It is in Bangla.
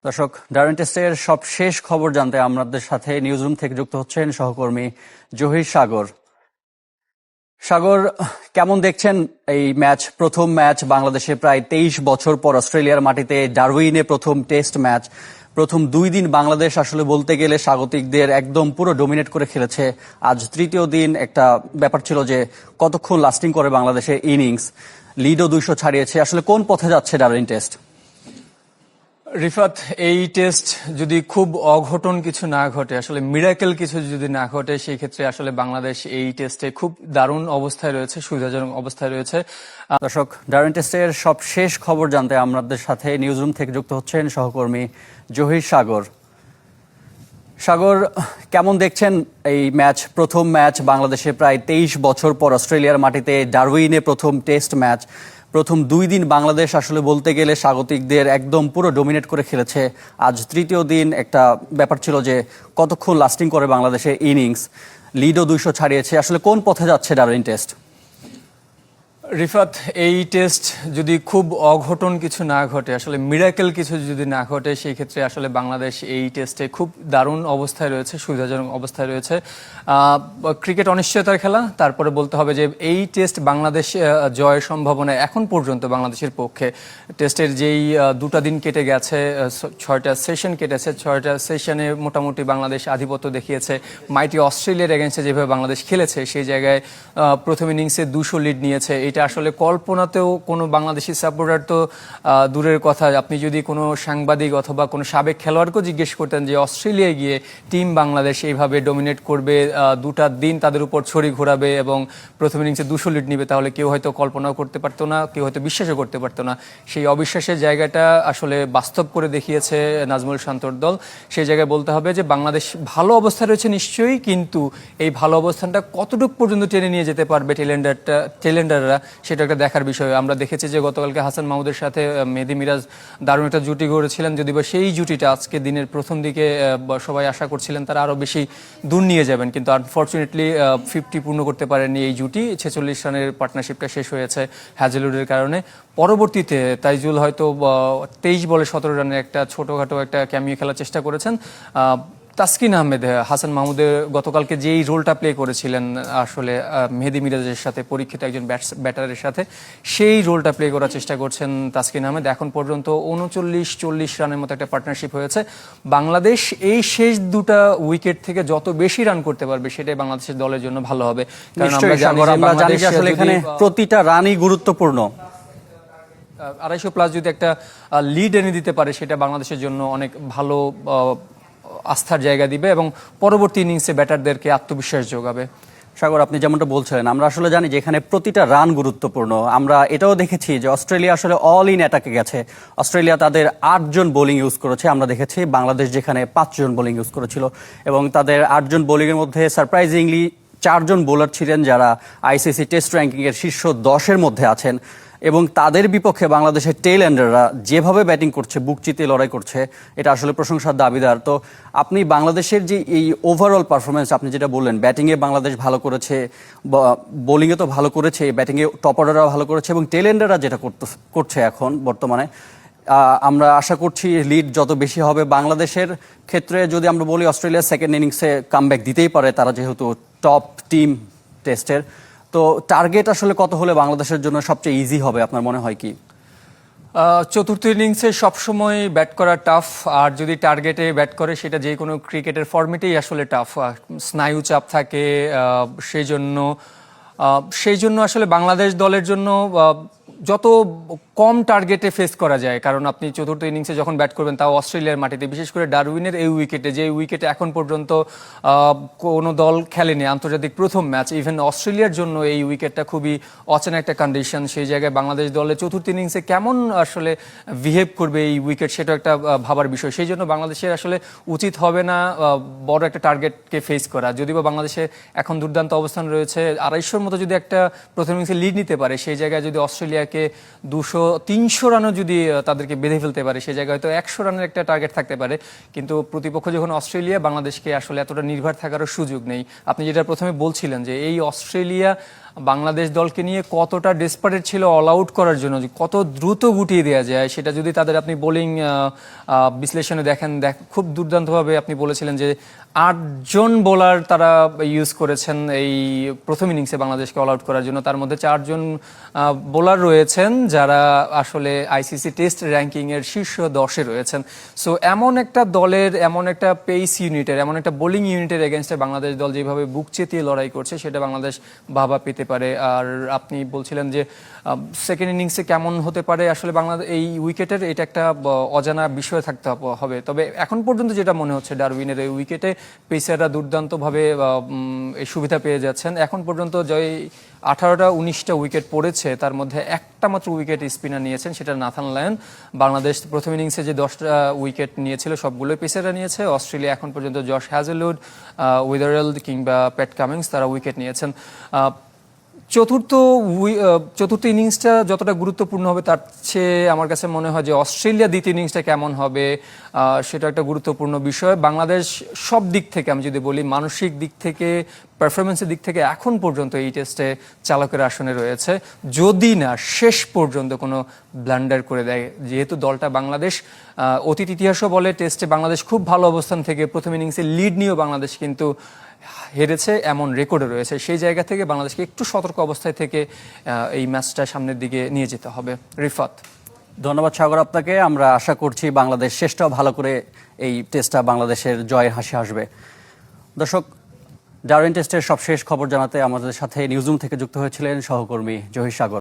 দর্শক, ডারউইন টেস্টের সব শেষ খবর জানতে আমাদের সাথে নিউজরুম থেকে যুক্ত হচ্ছেন সহকর্মী জহির সাগর। সাগর, কেমন দেখছেন এই ম্যাচ? প্রথম ম্যাচ বাংলাদেশে প্রায় 23 বছর পর অস্ট্রেলিয়ার মাটিতে ডারউইনে প্রথম টেস্ট ম্যাচ। প্রথম 2 দিন বাংলাদেশ আসলে বলতে গেলে স্বাগতিকদের একদম পুরো ডমিনেট করে খেলেছে। আজ তৃতীয় দিন, একটা ব্যাপার ছিল যে কতক্ষণ লাস্টিং করে বাংলাদেশের ইনিংস। লিডও 200 ছাড়িয়েছে। আসলে কোন পথে যাচ্ছে ডারউইন টেস্ট? রিফাত, এই টেস্ট যদি খুব অঘটন কিছু না ঘটে, আসলে মিরাকেল কিছু যদি না ঘটে, সেই ক্ষেত্রে আসলে বাংলাদেশ এই টেস্টে খুব দারুণ অবস্থায় রয়েছে, সুবিধাজনক অবস্থায় রয়েছে। দর্শক, ডারউইন টেস্টের সব শেষ খবর জানতে আমাদের সাথে নিউজরুম থেকে যুক্ত হচ্ছেন সহকর্মী জহির সাগর। সাগর, কেমন দেখছেন এই ম্যাচ? প্রথম ম্যাচ বাংলাদেশে প্রায় 23 বছর পর অস্ট্রেলিয়ার মাটিতে ডারউইনে প্রথম টেস্ট ম্যাচ। প্রথম 2 দিন বাংলাদেশ আসলে বলতে গেলে স্বাগতিকদের একদম পুরো ডমিনেট করে খেলেছে। আজ তৃতীয় দিন, একটা ব্যাপার ছিল যে কতক্ষণ লাস্টিং করে বাংলাদেশের ইনিংস। লিডও 200 ছাড়িয়েছে। আসলে কোন পথে যাচ্ছে ডারউইন টেস্ট? রিফাত, এই টেস্ট যদি খুব অঘটন কিছু না ঘটে, আসলে মিরাকেল কিছু যদি না ঘটে, সেই ক্ষেত্রে আসলে বাংলাদেশ এই টেস্টে খুব দারুণ অবস্থায় রয়েছে, সুবিধাজনক অবস্থায় রয়েছে। ক্রিকেট অনিশ্চয়তার খেলা, তারপরে বলতে হবে যে এই টেস্ট বাংলাদেশ জয়ের সম্ভাবনা এখন পর্যন্ত বাংলাদেশের পক্ষে। টেস্টের যেই 2টা দিন কেটে গেছে, 6টা সেশন কেটেছে, 6টা সেশনে মোটামুটি বাংলাদেশ আধিপত্য দেখিয়েছে। মাইটি অস্ট্রেলিয়ার এগেন্সে যেভাবে বাংলাদেশ খেলেছে, সেই জায়গায় প্রথম ইনিংসে 200 লিড নিয়েছে। এটা আসলে কল্পনাতেও কোনো বাংলাদেশি সাপোর্টার তো দূরের কথা, আপনি যদি কোনো সাংবাদিক অথবা কোনো সাবেক খেলোয়াড়কেও জিজ্ঞেস করতেন যে অস্ট্রেলিয়ায় গিয়ে টিম বাংলাদেশ এইভাবে ডমিনেট করবে, 2টা দিন তাদের উপর ছড়ি ঘোরাবে এবং প্রথম ইনিংসে 200 লিড নিবে, তাহলে কেউ হয়তো কল্পনাও করতে পারতো না, কেউ হয়তো বিশ্বাসও করতে পারতো না। সেই অবিশ্বাসের জায়গাটা আসলে বাস্তব করে দেখিয়েছে নাজমুল শান্তর দল। সেই জায়গায় বলতে হবে যে বাংলাদেশ ভালো অবস্থায় রয়েছে নিশ্চয়ই, কিন্তু এই ভালো অবস্থানটা কতটুকু পর্যন্ত টেনে নিয়ে যেতে পারবে টেলেন্ডাররা, সেটা একটা দেখার বিষয়। আমরা দেখেছি যে গতকালকে হাসান মাহমুদের সাথে মেহেদী মিরাজ দারুণ একটা জুটি গড়েছিলেন, যদিও সেই জুটিটা আজকে দিনের প্রথম দিকে সবাই আশা করছিলেন তারা আরও বেশি দূর নিয়ে যাবেন, কিন্তু আনফর্চুনেটলি 50 পূর্ণ করতে পারেনি এই জুটি। 46 রানের পার্টনারশিপটা শেষ হয়েছে হ্যাজেলউডের কারণে। পরবর্তীতে তাইজুল হয়তো 23 বলে 17 রানের একটা ছোটোখাটো একটা ক্যামিও খেলার চেষ্টা করেছেন। তাসকিন আহমেদ হাসান মাহমুদের গতকালকে যেই রোলটা প্লে করেছিলেন আসলে মেহেদী মিরাজের সাথে, পরীক্ষিত একজন ব্যাটারের সাথে, সেই রোলটা প্লে করার চেষ্টা করছেন তাসকিন আহমেদ। এখন পর্যন্ত 39-40 রানের মতো একটা পার্টনারশিপ হয়েছে। বাংলাদেশ এই শেষ 2টা উইকেট থেকে যত বেশি রান করতে পারবে, সেটাই বাংলাদেশের দলের জন্য ভালো হবে। কারণ আমরা জানি যে আসলে এখানে প্রতিটা রানই গুরুত্বপূর্ণ। 250 প্লাস যদি একটা লিড এনে দিতে পারে, সেটা বাংলাদেশের জন্য অনেক ভালো আস্থার জায়গা দিবে এবং পরবর্তী ইনিংসে ব্যাটারদেরকে আত্মবিশ্বাস যোগাবে। সাগর, আপনি যেমনটা বলছিলেন, আমরা আসলে জানি যে এখানে প্রতিটা রান গুরুত্বপূর্ণ। আমরা এটাও দেখেছি যে অস্ট্রেলিয়া আসলে অল ইন অ্যাটাকে গেছে। অস্ট্রেলিয়া তাদের 8 জন বোলিং ইউজ করেছে, আমরা দেখেছি বাংলাদেশ যেখানে 5 জন বোলিং ইউজ করেছিল, এবং তাদের 8 জন বোলিংয়ের মধ্যে সারপ্রাইজিংলি 4 জন বোলার ছিলেন যারা আইসিসি টেস্ট র্যাঙ্কিংয়ের শীর্ষ 10-এর মধ্যে আছেন। এবং তাদের বিপক্ষে বাংলাদেশের টেল এন্ডাররা যেভাবে ব্যাটিং করছে, বুক চিতিয়ে লড়াই করছে, এটা আসলে প্রশংসার দাবিদার। তো আপনি বাংলাদেশের যে এই ওভারঅল পারফরমেন্স, আপনি যেটা বললেন, ব্যাটিংয়ে বাংলাদেশ ভালো করেছে, বোলিংয়ে তো ভালো করেছে, ব্যাটিংয়ে টপ অর্ডাররা ভালো করেছে, এবং টেল এন্ডাররা যেটা করছে এখন বর্তমানে, আমরা আশা করছি লিড যত বেশি হবে বাংলাদেশের ক্ষেত্রে। যদি আমরা বলি অস্ট্রেলিয়া সেকেন্ড ইনিংসে কামব্যাক দিতেই পারে, তারা যেহেতু টপ টিম টেস্টের। তো টার্গেট আসলে কত হলে বাংলাদেশের জন্য সবচেয়ে ইজি হবে আপনার মনে হয় কি? চতুর্থ ইনিংসে সবসময় ব্যাট করা টাফ, আর যদি টার্গেটে ব্যাট করে সেটা যে কোনো ক্রিকেটের ফর্মেটেই আসলে টাফ। স্নায়ু চাপ থাকে, সেই জন্য আসলে বাংলাদেশ দলের জন্য যত কম টার্গেটে ফেস করা যায়, কারণ আপনি চতুর্থ ইনিংসে যখন ব্যাট করবেন, তাও অস্ট্রেলিয়ার মাটিতে, বিশেষ করে ডারউইনের এই উইকেটে, যে উইকেটে এখন পর্যন্ত কোনো দল খেলেনি আন্তর্জাতিক প্রথম ম্যাচ। ইভেন অস্ট্রেলিয়ার জন্য এই উইকেটটা খুবই অচেনা একটা কন্ডিশন। সেই জায়গায় বাংলাদেশ দলের চতুর্থ ইনিংসে কেমন আসলে বিহেভ করবে এই উইকেট, সেটা একটা ভাবার বিষয়। সেই জন্য বাংলাদেশের আসলে উচিত হবে না বড় একটা টার্গেটকে ফেস করা। যদিও বাংলাদেশে এখন দুর্দান্ত অবস্থান রয়েছে, 250-র মতো যদি একটা প্রথম ইনিংসে লিড নিতে পারে, সেই জায়গায় যদি অস্ট্রেলিয়া অস্ট্রেলিয়াকে 200-300 রানও যদি তাদেরকে বেঁধে ফেলতে পারে, সেই জায়গায় হয়তো 100 রানের একটা টার্গেট থাকতে পারে, কিন্তু প্রতিপক্ষ যখন অস্ট্রেলিয়া, বাংলাদেশকে আসলে এতটা নির্ভর থাকারও সুযোগ নেই। আপনি যেটা প্রথমে বলছিলেন যে এই অস্ট্রেলিয়া বাংলাদেশ দলকে নিয়ে কতটা ডেসপারেট ছিল অল আউট করার জন্য, যে কত দ্রুত গুটিয়ে দেওয়া যায়, সেটা যদি তাদের আপনি বোলিং বিশ্লেষণে দেখেন, খুব দুর্দান্তভাবে আপনি বলেছিলেন যে 8জন বোলার তারা ইউজ করেছেন এই প্রথম ইনিংসে বাংলাদেশকে অল আউট করার জন্য। তার মধ্যে 4জন বোলার রয়েছেন যারা আসলে আইসিসি টেস্ট র্যাঙ্কিংয়ের শীর্ষ 10-এ রয়েছেন। সো এমন একটা দলের, এমন একটা পেস ইউনিটের, এমন একটা বোলিং ইউনিটের এগেনস্টে বাংলাদেশ দল যেভাবে বুক চেতিয়ে লড়াই করছে, সেটা বাংলাদেশ ভাবা পেতে পারে। আর আপনি বলছিলেন যে সেকেন্ড ইনিংসে কেমন হতে পারে, আসলে বাংলাদেশ এই উইকেটের এটা একটা অজানা বিষয় থাকতে হবে। তবে এখন পর্যন্ত যেটা মনে হচ্ছে, ডারউইনের এই উইকেটে পেসাররা দুর্দান্তভাবে এই সুবিধা পেয়ে যাচ্ছেন। এখন পর্যন্ত যে 18টা-19টা উইকেট পড়েছে, তার মধ্যে একটা মাত্র উইকেট স্পিনার নিয়েছেন, সেটা নাথান লায়ন। বাংলাদেশ প্রথম ইনিংসে যে 10টা উইকেট নিয়েছিল সবগুলোই পেসাররা নিয়েছে। অস্ট্রেলিয়া এখন পর্যন্ত জশ হ্যাজেলউড, উইদারেল কিংবা প্যাট কামিন্স তারা উইকেট নিয়েছেন। চতুর্থ ইনিংসটা যতটা গুরুত্বপূর্ণ হবে, তার চেয়ে আমার কাছে মনে হয় যে অস্ট্রেলিয়া দ্বিতীয় ইনিংসটা কেমন হবে সেটা একটা গুরুত্বপূর্ণ বিষয়। বাংলাদেশ সব দিক থেকে, আমি যদি বলি মানসিক দিক থেকে, পারফরমেন্সের দিক থেকে এখন পর্যন্ত এই টেস্টে চালকের আসনে রয়েছে, যদি না শেষ পর্যন্ত কোনো ব্লান্ডার করে দেয়। যেহেতু দলটা বাংলাদেশ, অতীত ইতিহাসও বলে টেস্টে বাংলাদেশ খুব ভালো অবস্থান থেকে প্রথম ইনিংসে লিড নিয়েও বাংলাদেশ কিন্তু হেরেছে, এমন রেকর্ডে রয়েছে। সেই জায়গা থেকে বাংলাদেশকে একটু সতর্ক অবস্থায় থেকে এই ম্যাচটা সামনের দিকে নিয়ে যেতে হবে। রিফাত, ধন্যবাদ সাগর আপনাকে। আমরা আশা করছি বাংলাদেশ শেষটাও ভালো করে এই টেস্টটা বাংলাদেশের জয়ের হাসি আসবে। দর্শক, ডারউইন টেস্টের সবশেষ খবর জানাতে আমাদের সাথে নিউজরুম থেকে যুক্ত হয়েছিলেন সহকর্মী জহির সাগর।